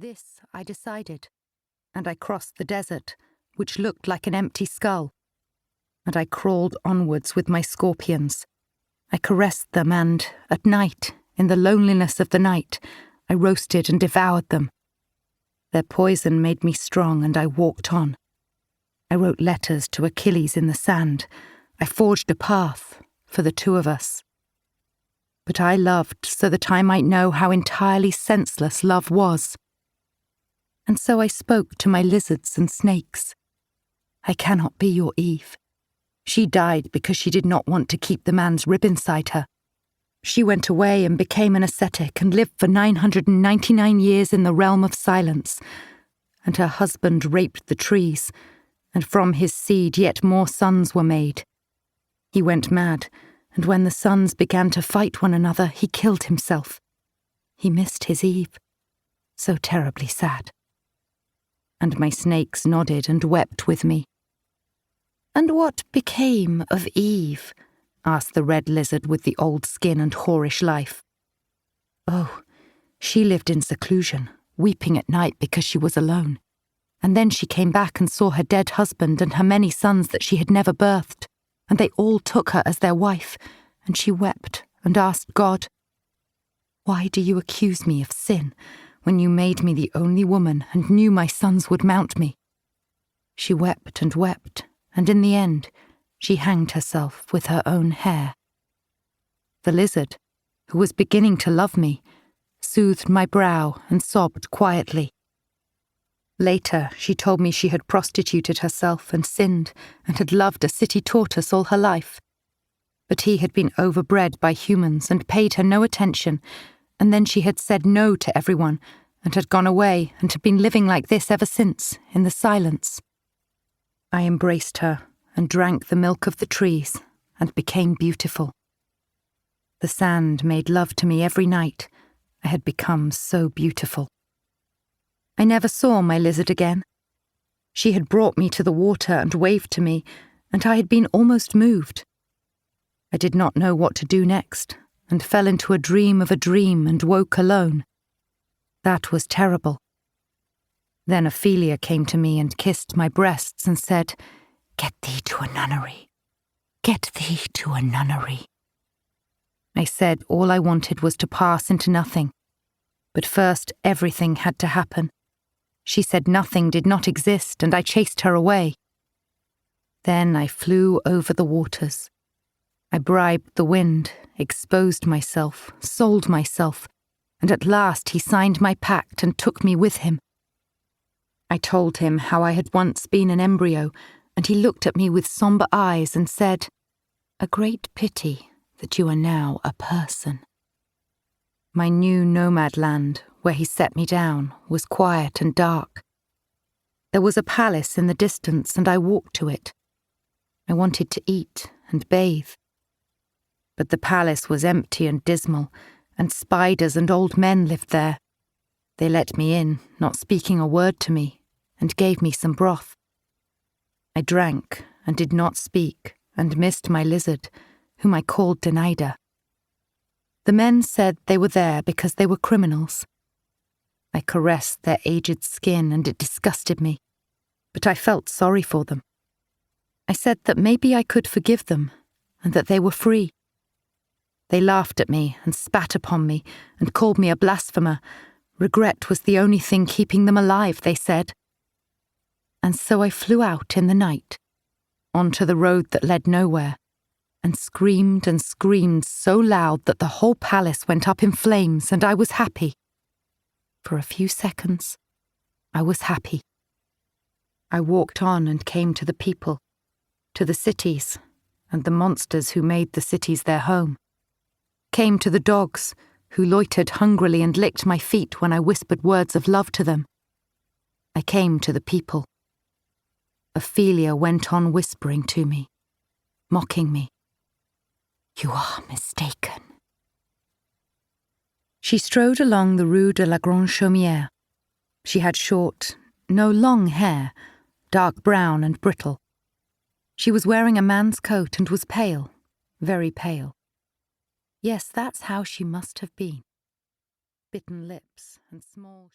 This I decided, and I crossed the desert, which looked like an empty skull, and I crawled onwards with my scorpions. I caressed them and, at night, in the loneliness of the night, I roasted and devoured them. Their poison made me strong, and I walked on. I wrote letters to Achilles in the sand. I forged a path for the two of us. But I loved so that I might know how entirely senseless love was. And so I spoke to my lizards and snakes. I cannot be your Eve. She died because she did not want to keep the man's rib inside her. She went away and became an ascetic and lived for 999 years in the realm of silence. And her husband raped the trees, and from his seed yet more sons were made. He went mad, and when the sons began to fight one another, he killed himself. He missed his Eve. So terribly sad. And my snakes nodded and wept with me. "And what became of Eve?" asked the red lizard with the old skin and whorish life. "Oh, she lived in seclusion, weeping at night because she was alone. And then she came back and saw her dead husband and her many sons that she had never birthed, and they all took her as their wife, and she wept and asked God, 'Why do you accuse me of sin, when you made me the only woman and knew my sons would mount me?' She wept, and in the end, she hanged herself with her own hair. The lizard, who was beginning to love me, soothed my brow and sobbed quietly. Later, she told me she had prostituted herself and sinned and had loved a city tortoise all her life. But he had been overbred by humans and paid her no attention, and then she had said no to everyone and had gone away and had been living like this ever since, in the silence. I embraced her and drank the milk of the trees and became beautiful. The sand made love to me every night. I had become so beautiful. I never saw my lizard again. She had brought me to the water and waved to me, and I had been almost moved. I did not know what to do next, and fell into a dream of a dream and woke alone. That was terrible. Then Ophelia came to me and kissed my breasts and said, "Get thee to a nunnery. Get thee to a nunnery." I said all I wanted was to pass into nothing. But first everything had to happen. She said nothing did not exist, and I chased her away. Then I flew over the waters. I bribed the wind, exposed myself, sold myself, and at last he signed my pact and took me with him. I told him how I had once been an embryo, and he looked at me with sombre eyes and said, "A great pity that you are now a person." My new nomad land, where he set me down, was quiet and dark. There was a palace in the distance, and I walked to it. I wanted to eat and bathe. But the palace was empty and dismal, and spiders and old men lived there. They let me in, not speaking a word to me, and gave me some broth. I drank and did not speak, and missed my lizard, whom I called Danida. The men said they were there because they were criminals. I caressed their aged skin, and it disgusted me, but I felt sorry for them. I said that maybe I could forgive them, and that they were free. They laughed at me and spat upon me and called me a blasphemer. Regret was the only thing keeping them alive, they said. And so I flew out in the night, onto the road that led nowhere, and screamed so loud that the whole palace went up in flames, and I was happy. For a few seconds, I was happy. I walked on and came to the people, to the cities, and the monsters who made the cities their home. Came to the dogs, who loitered hungrily and licked my feet when I whispered words of love to them. I came to the people. Ophelia went on whispering to me, mocking me. "You are mistaken." She strode along the Rue de la Grande Chaumière. She had short, no long hair, dark brown and brittle. She was wearing a man's coat and was pale, very pale. Yes, that's how she must have been. Bitten lips and small...